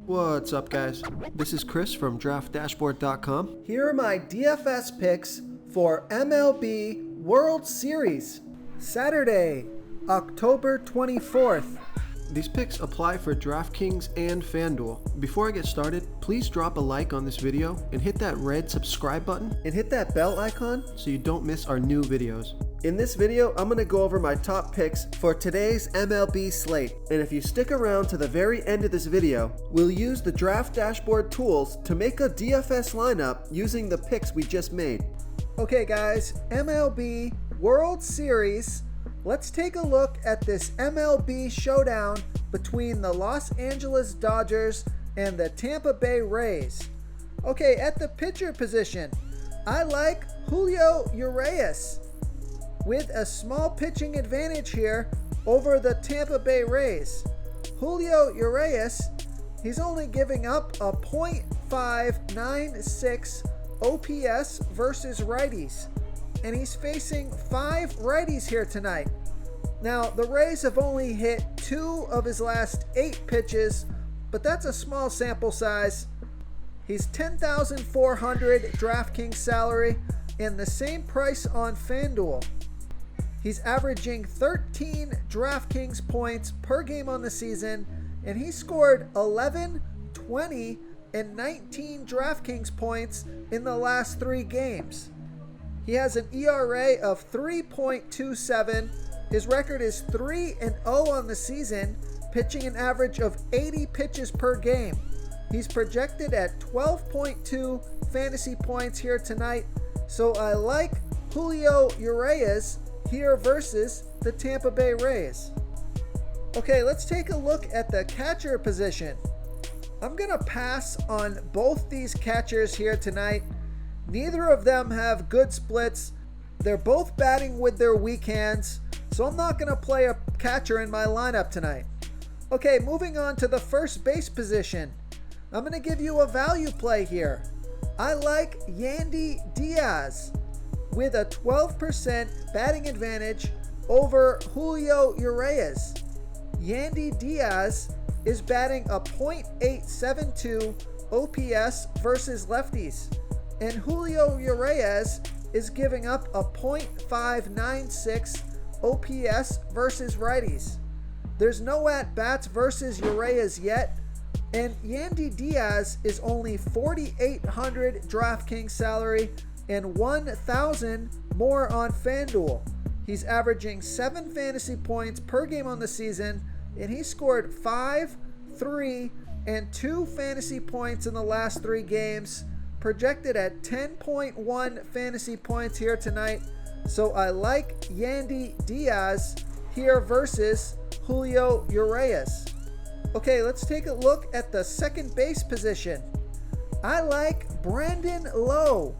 What's up, guys? This is Chris from DraftDashboard.com. Here are my DFS picks for MLB World Series, Saturday, October 24th. These picks apply for DraftKings and FanDuel. Before I get started, please drop a like on this video and hit that red subscribe button And hit that bell icon so you don't miss our new videos. In this video, I'm going to go over my top picks for today's MLB slate. And if you stick around to the very end of this video, we'll use the Draft Dashboard tools to make a DFS lineup using the picks we just made. Okay guys, MLB World Series. Let's take a look at this MLB showdown between the Los Angeles Dodgers and the Tampa Bay Rays. Okay, at the pitcher position, I like Julio Urias with a small pitching advantage here over the Tampa Bay Rays. Julio Urias, he's only giving up a .596 OPS versus righties, and he's facing 5 righties here tonight. Now, the Rays have only hit 2 of his last 8 pitches, but that's a small sample size. He's $10,400 DraftKings salary and the same price on FanDuel. He's averaging 13 DraftKings points per game on the season, and he scored 11, 20, and 19 DraftKings points in the last 3 games. He has an ERA of 3.27. His record is 3-0 on the season, pitching an average of 80 pitches per game. He's projected at 12.2 fantasy points here tonight, so I like Julio Urias here versus the Tampa Bay Rays. Okay, let's take a look at the catcher position. I'm going to pass on both these catchers here tonight. Neither of them have good splits. They're both batting with their weak hands, so I'm not going to play a catcher in my lineup tonight. Okay, moving on to the first base position. I'm going to give you a value play here. I like Yandy Diaz with a 12% batting advantage over Julio Urias. Yandy Diaz is batting a .872 OPS versus lefties, and Julio Urias is giving up a .596 OPS versus righties. There's no at-bats versus Urias yet, and Yandy Diaz is only $4,800 DraftKings salary and 1,000 more on FanDuel. He's averaging 7 fantasy points per game on the season, and he scored 5, 3, and 2 fantasy points in the last 3 games, projected at 10.1 fantasy points here tonight. So I like Yandy Diaz here versus Julio Urias. Okay, let's take a look at the second base position. I like Brandon Lowe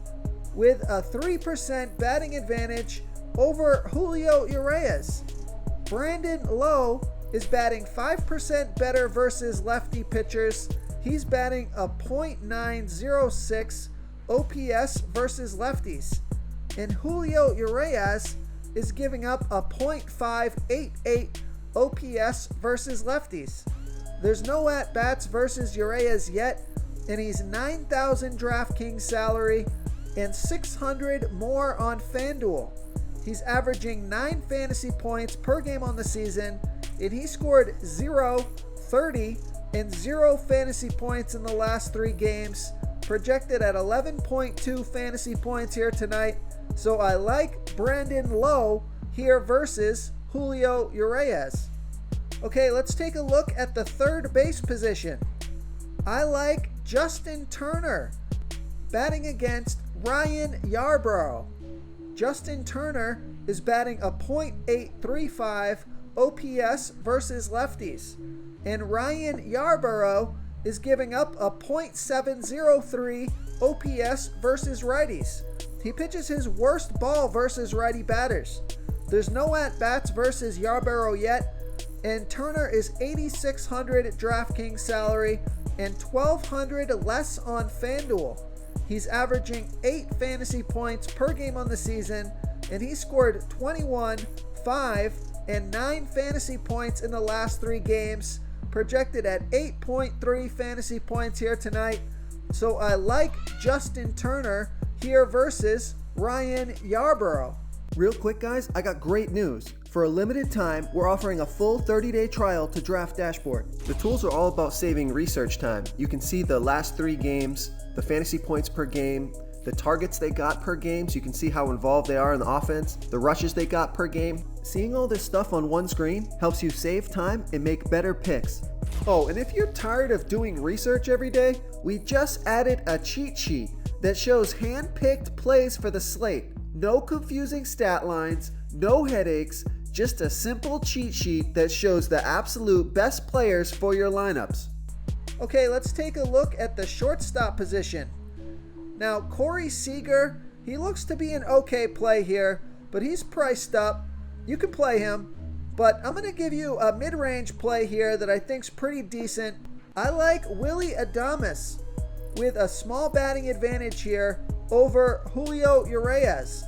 with a 3% batting advantage over Julio Urias. Brandon Lowe is batting 5% better versus lefty pitchers. He's batting a .906 OPS versus lefties. And Julio Urias is giving up a .588 OPS versus lefties. There's no at-bats versus Urias yet, and he's 9,000 DraftKings salary and 600 more on FanDuel. He's averaging 9 fantasy points per game on the season, and he scored 0, 30, and 0 fantasy points in the last 3 games, projected at 11.2 fantasy points here tonight. So I like Brandon Lowe here versus Julio Urias. Okay, let's take a look at the third base position. I like Justin Turner batting against Ryan Yarbrough. Justin Turner is batting a .835 OPS versus lefties, and Ryan Yarbrough is giving up a .703 OPS versus righties. He pitches his worst ball versus righty batters. There's no at-bats versus Yarbrough yet, and Turner is $8,600 DraftKings salary and $1,200 less on FanDuel. He's averaging 8 fantasy points per game on the season, and he scored 21, 5, and 9 fantasy points in the last 3 games, projected at 8.3 fantasy points here tonight. So I like Justin Turner here versus Ryan Yarbrough. Real quick, guys, I got great news. For a limited time, we're offering a full 30-day trial to Draft Dashboard. The tools are all about saving research time. You can see the last 3 games, the fantasy points per game, the targets they got per game, so you can see how involved they are in the offense, the rushes they got per game. Seeing all this stuff on one screen helps you save time and make better picks. Oh, and if you're tired of doing research every day, we just added a cheat sheet that shows hand-picked plays for the slate. No confusing stat lines, no headaches, just a simple cheat sheet that shows the absolute best players for your lineups. Okay, let's take a look at the shortstop position. Now, Corey Seager, he looks to be an okay play here, but he's priced up. You can play him, but I'm going to give you a mid-range play here that I think's pretty decent. I like Willy Adames with a small batting advantage here over Julio Urias.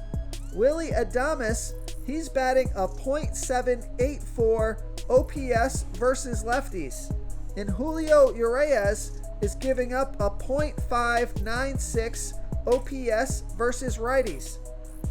Willy Adames, he's batting a .784 OPS versus lefties, and Julio Urias is giving up a .596 OPS versus righties.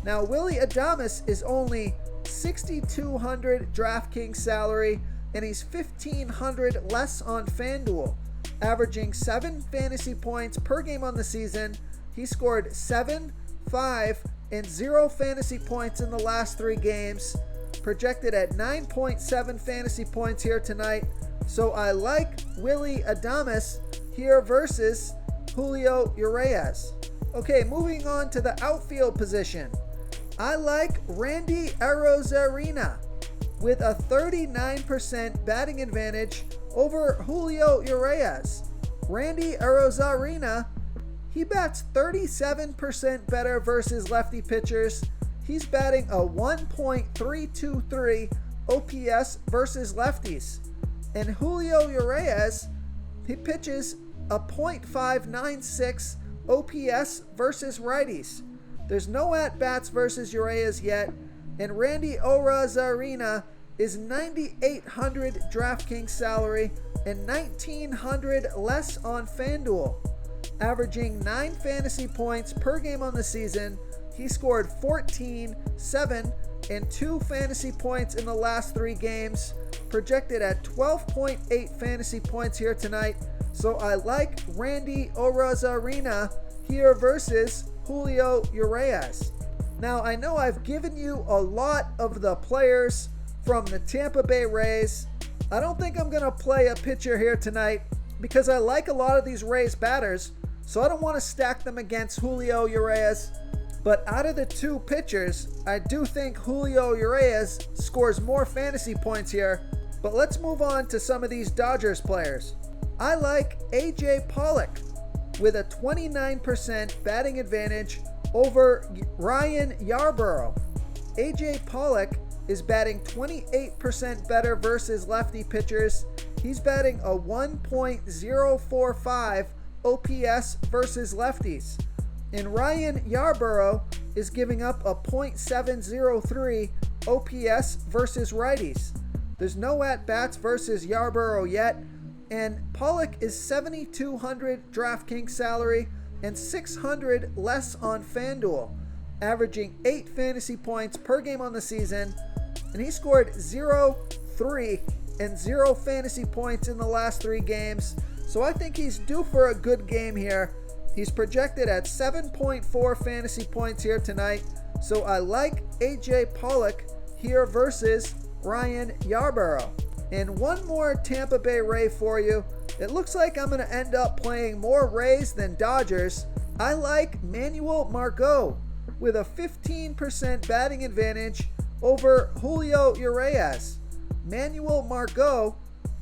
Now, Willy Adames is only $6,200 DraftKings salary, and he's $1,500 less on FanDuel, averaging 7 fantasy points per game on the season. He scored 7, 5, and 0 fantasy points in the last 3 games, projected at 9.7 fantasy points here tonight. So I like Willy Adames here versus Julio Urias. Okay, moving on to the outfield position. I like Randy Arozarena with a 39% batting advantage over Julio Urias. Randy Arozarena, he bats 37% better versus lefty pitchers. He's batting a 1.323 OPS versus lefties. And Julio Urias, he pitches a .596 OPS versus righties. There's no at-bats versus Urias yet, and Randy Arozarena is $9,800 DraftKings salary and $1,900 less on FanDuel, averaging 9 fantasy points per game on the season. He scored 14, 7, and 2 fantasy points in the last 3 games, projected at 12.8 fantasy points here tonight. So I like Randy Arozarena here versus Julio Urias. Now, I know I've given you a lot of the players from the Tampa Bay Rays. I don't think I'm going to play a pitcher here tonight because I like a lot of these Rays batters, so I don't want to stack them against Julio Urias. But out of the 2 pitchers, I do think Julio Urias scores more fantasy points here. But let's move on to some of these Dodgers players. I like AJ Pollock with a 29% batting advantage over Ryan Yarbrough. AJ Pollock is batting 28% better versus lefty pitchers. He's batting a 1.045 OPS versus lefties. And Ryan Yarbrough is giving up a .703 OPS versus righties. There's no at-bats versus Yarbrough yet, and Pollock is $7,200 DraftKings salary and $600 less on FanDuel, averaging 8 fantasy points per game on the season, and he scored 0, 3, and 0 fantasy points in the last 3 games. So I think he's due for a good game here. He's projected at 7.4 fantasy points here tonight. So I like AJ Pollock here versus Ryan Yarbrough. And one more Tampa Bay Ray for you. It looks like I'm going to end up playing more Rays than Dodgers. I like Manuel Margot with a 15% batting advantage over Julio Urias. Manuel Margot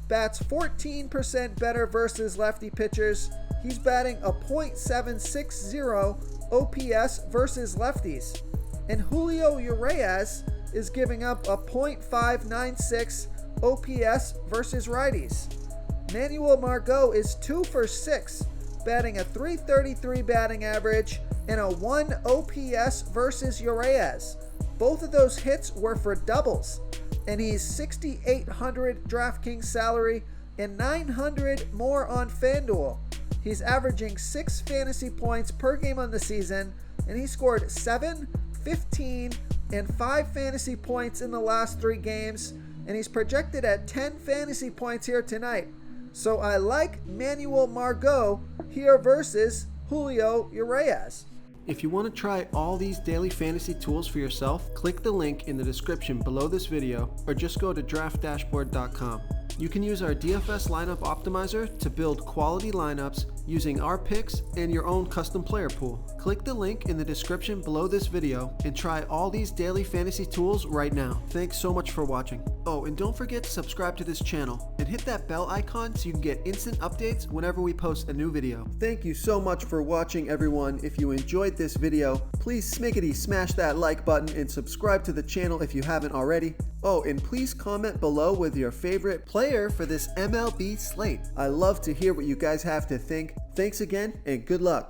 bats 14% better versus lefty pitchers. He's batting a .760 OPS versus lefties. And Julio Urias is giving up a .596 OPS versus righties. Manuel Margot is 2 for 6, batting a .333 batting average and a 1 OPS versus Urias. Both of those hits were for doubles, and he's $6,800 DraftKings salary and 900 more on FanDuel. He's averaging 6 fantasy points per game on the season, and he scored 7, 15, and 5 fantasy points in the last 3 games, and he's projected at 10 fantasy points here tonight. So I like Manuel Margot here versus Julio Urias. If you want to try all these daily fantasy tools for yourself, click the link in the description below this video or just go to draftdashboard.com. You can use our DFS lineup optimizer to build quality lineups using our picks and your own custom player pool. Click the link in the description below this video and try all these daily fantasy tools right now. Thanks so much for watching. Oh, and don't forget to subscribe to this channel and hit that bell icon so you can get instant updates whenever we post a new video. Thank you so much for watching, everyone. If you enjoyed this video, please smickety smash that like button and subscribe to the channel if you haven't already. Oh, and please comment below with your favorite player for this MLB slate. I love to hear what you guys have to think. Thanks again, and good luck.